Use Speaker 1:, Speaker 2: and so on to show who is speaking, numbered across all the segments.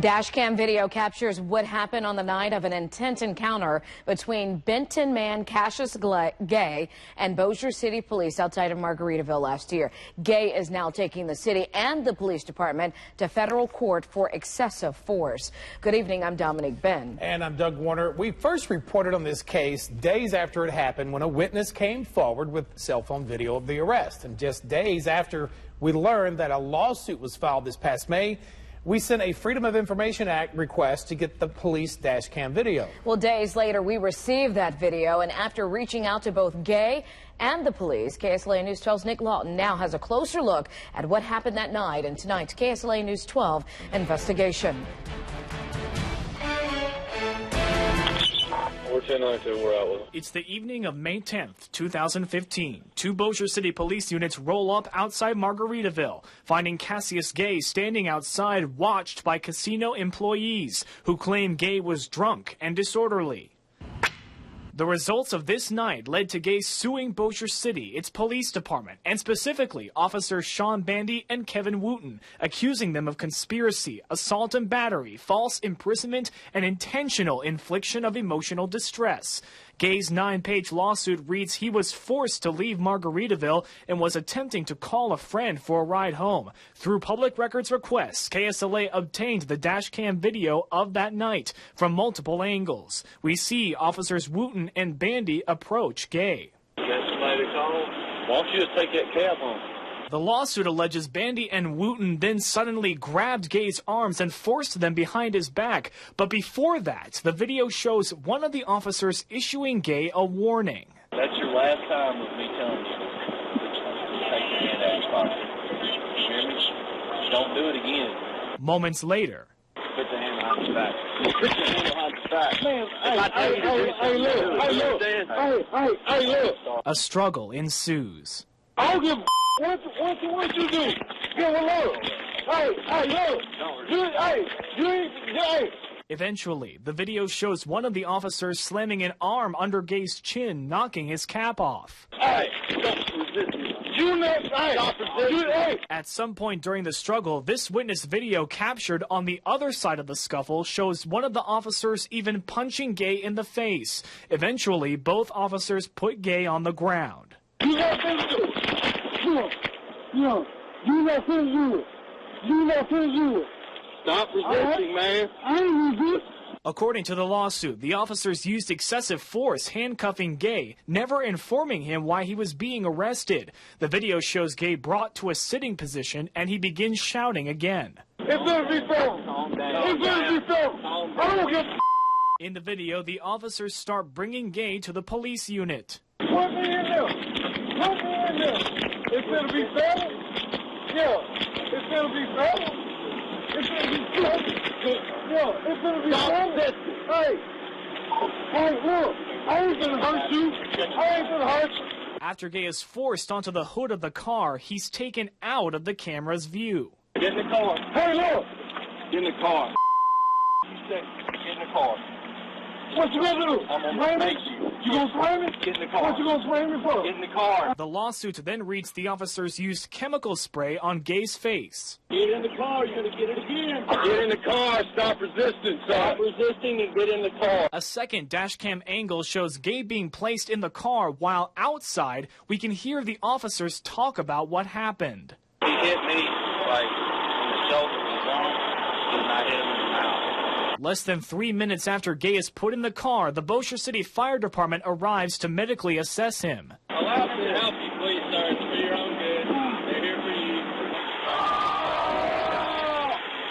Speaker 1: Dashcam video captures what happened on the night of an intense encounter between Benton Man Cassius Gay and Bossier City Police outside of Margaritaville last year. Gay is now taking the city and the police department to federal court for excessive force. Good evening, I'm Dominique Ben.
Speaker 2: And I'm Doug Warner. We first reported on this case days after it happened when a witness came forward with cell phone video of the arrest. And just days after we learned that a lawsuit was filed this past May, we sent a Freedom of Information Act request to get the police dash cam video.
Speaker 1: Well, days later, we received that video, and after reaching out to both Gay and the police, KSLA News 12's Nick Lawton now has a closer look at what happened that night in tonight's KSLA News 12 investigation.
Speaker 3: It's the evening of May 10th, 2015. Two Bossier City Police units roll up outside Margaritaville, finding Cassius Gay standing outside watched by casino employees who claim Gay was drunk and disorderly. The results of this night led to Gay suing Bossier City, its police department, and specifically Officers Sean Bandy and Kevin Wooten, accusing them of conspiracy, assault and battery, false imprisonment, and intentional infliction of emotional distress. Gay's 9-page lawsuit reads he was forced to leave Margaritaville and was attempting to call a friend for a ride home. Through public records requests, KSLA obtained the dashcam video of that night from multiple angles. We see Officers Wooten and Bandy approach Gay.
Speaker 4: You got somebody to call? Why don't you just take that cab home?
Speaker 3: The lawsuit alleges Bandy and Wooten then suddenly grabbed Gay's arms and forced them behind his back. But before that, the video shows one of the officers issuing Gay a warning.
Speaker 4: That's your last time with me telling you to take your hand out of your pocket. You hear me? Don't do it again.
Speaker 3: Moments later,
Speaker 4: put the hand behind your back. Put your hand behind your back. Man, look.
Speaker 3: A struggle ensues.
Speaker 5: I don't give a what you do. Give a look. Hey.
Speaker 3: Eventually, the video shows one of the officers slamming an arm under Gay's chin, knocking his cap off.
Speaker 5: Hey, stop resisting.
Speaker 3: At some point during the struggle, this witness video captured on the other side of the scuffle shows one of the officers even punching Gay in the face. Eventually, both officers put Gay on the ground.
Speaker 5: You not finna do it. You not finna do it. Stop resisting, man. I ain't resist.
Speaker 3: According to the lawsuit, the officers used excessive force handcuffing Gay, never informing him why he was being arrested. The video shows Gay brought to a sitting position and he begins shouting again.
Speaker 5: It's gonna be fair. It's gonna be fair. I don't give a.
Speaker 3: In the video, the officers start bringing Gay to the police unit.
Speaker 5: Put me in there. It's gonna be fair. Yeah, it's gonna be fair. It's gonna be fair. Yeah, it's gonna be fair. Hey, look, I ain't gonna hurt you.
Speaker 3: After Gay is forced onto the hood of the car, he's taken out of the camera's view.
Speaker 4: Get in the car.
Speaker 5: Hey, look.
Speaker 4: Get in the car. Get in the car.
Speaker 5: What you gonna do?
Speaker 4: I'm gonna make you.
Speaker 5: You gonna slam me?
Speaker 4: Get in the car.
Speaker 5: What you gonna slam me for?
Speaker 4: Get in the car.
Speaker 3: The lawsuit then reads the officers used chemical spray on Gay's face.
Speaker 4: Get in the car. You're gonna get it again. Get in the car. Stop resisting. Stop resisting and get in the car.
Speaker 3: A second dashcam angle shows Gay being placed in the car while outside we can hear the officers talk about what happened.
Speaker 4: He hit me like in the shoulder with his arm, and I hit him in the mouth.
Speaker 3: Less than 3 minutes after Gay is put in the car, the Bossier City Fire Department arrives to medically assess him.
Speaker 4: Allow me to help you, please, sir. It's for your own good. They're here for you.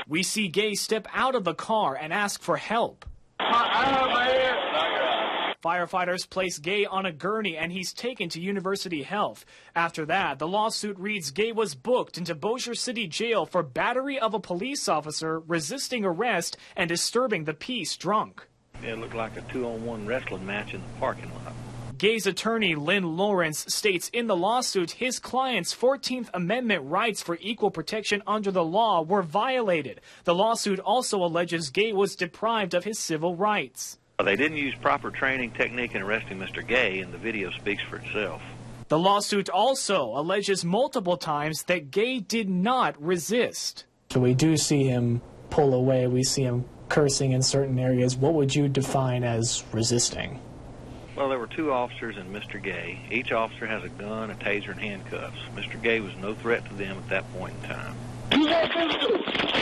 Speaker 3: We see Gay step out of the car and ask for help. Firefighters place Gay on a gurney and he's taken to University Health. After that, the lawsuit reads Gay was booked into Bossier City Jail for battery of a police officer, resisting arrest, and disturbing the peace drunk.
Speaker 6: It looked like a 2-on-1 wrestling match in the parking lot.
Speaker 3: Gay's attorney, Lynn Lawrence, states in the lawsuit his client's 14th Amendment rights for equal protection under the law were violated. The lawsuit also alleges Gay was deprived of his civil rights.
Speaker 6: They didn't use proper training technique in arresting Mr. Gay, and the video speaks for itself.
Speaker 3: The lawsuit also alleges multiple times that Gay did not resist.
Speaker 7: So we do see him
Speaker 3: pull away. We see him cursing in certain areas. What would you define as resisting?
Speaker 6: Well, there were two officers and Mr. Gay. Each officer has a gun, a taser, and handcuffs. Mr. Gay was no threat to them at that point in time.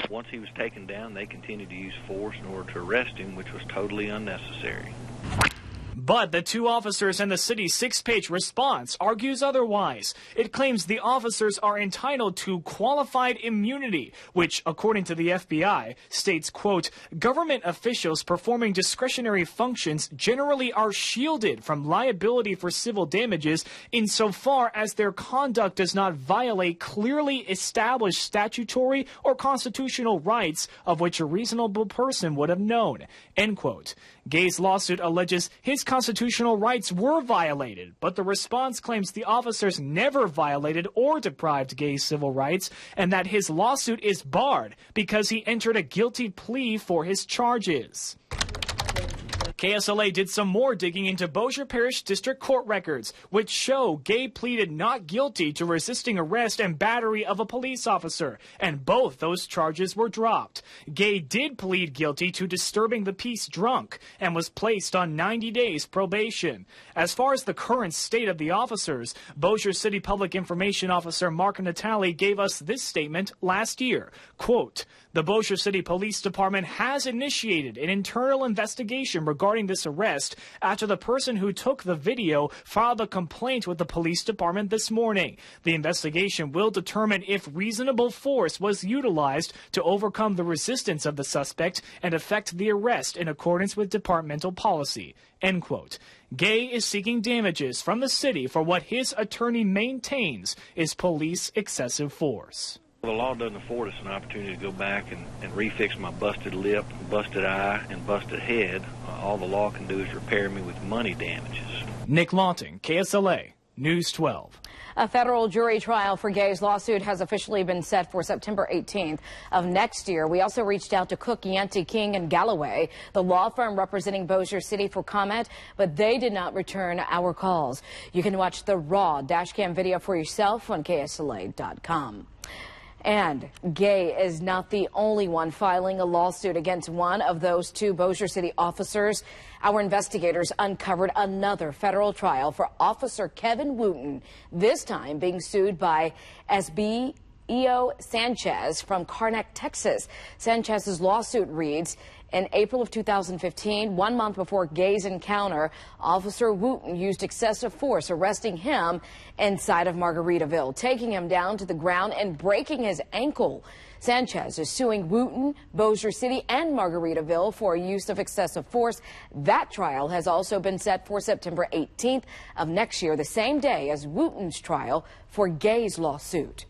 Speaker 6: Once he was taken down, they continued to use force in order to arrest him, which was totally unnecessary.
Speaker 3: But the two officers and the city's 6-page response argues otherwise. It claims the officers are entitled to qualified immunity, which, according to the FBI, states, quote, government officials performing discretionary functions generally are shielded from liability for civil damages insofar as their conduct does not violate clearly established statutory or constitutional rights of which a reasonable person would have known, end quote. Gay's lawsuit alleges his constitutional rights were violated, but the response claims the officers never violated or deprived Gay's civil rights, and that his lawsuit is barred because he entered a guilty plea for his charges. KSLA did some more digging into Bossier Parish District Court records, which show Gay pleaded not guilty to resisting arrest and battery of a police officer, and both those charges were dropped. Gay did plead guilty to disturbing the peace drunk and was placed on 90 days probation. As far as the current state of the officers, Bossier City Public Information Officer Margaritaville gave us this statement last year, quote, the Bossier City Police Department has initiated an internal investigation regarding this arrest after the person who took the video filed a complaint with the police department this morning. The investigation will determine if reasonable force was utilized to overcome the resistance of the suspect and effect the arrest in accordance with departmental policy, end quote. Gay is seeking damages from the city for what his attorney maintains is police excessive force.
Speaker 6: The law doesn't afford us an opportunity to go back and refix my busted lip, busted eye, and busted head. All the law can do is repair me with money damages.
Speaker 3: Nick Lawton, KSLA, News 12.
Speaker 1: A federal jury trial for Gay's lawsuit has officially been set for September 18th of next year. We also reached out to Cook, Yancey, King, and Galloway, the law firm representing Bossier City, for comment, but they did not return our calls. You can watch the raw dashcam video for yourself on KSLA.com. And Gay is not the only one filing a lawsuit against one of those two Bossier City officers. Our investigators uncovered another federal trial for Officer Kevin Wooten, this time being sued by SBEO Sanchez from Karnak, Texas. Sanchez's lawsuit reads, in April of 2015, 1 month before Gay's encounter, Officer Wooten used excessive force, arresting him inside of Margaritaville, taking him down to the ground and breaking his ankle. Sanchez is suing Wooten, Bossier City, and Margaritaville for use of excessive force. That trial has also been set for September 18th of next year, the same day as Wooten's trial for Gay's lawsuit.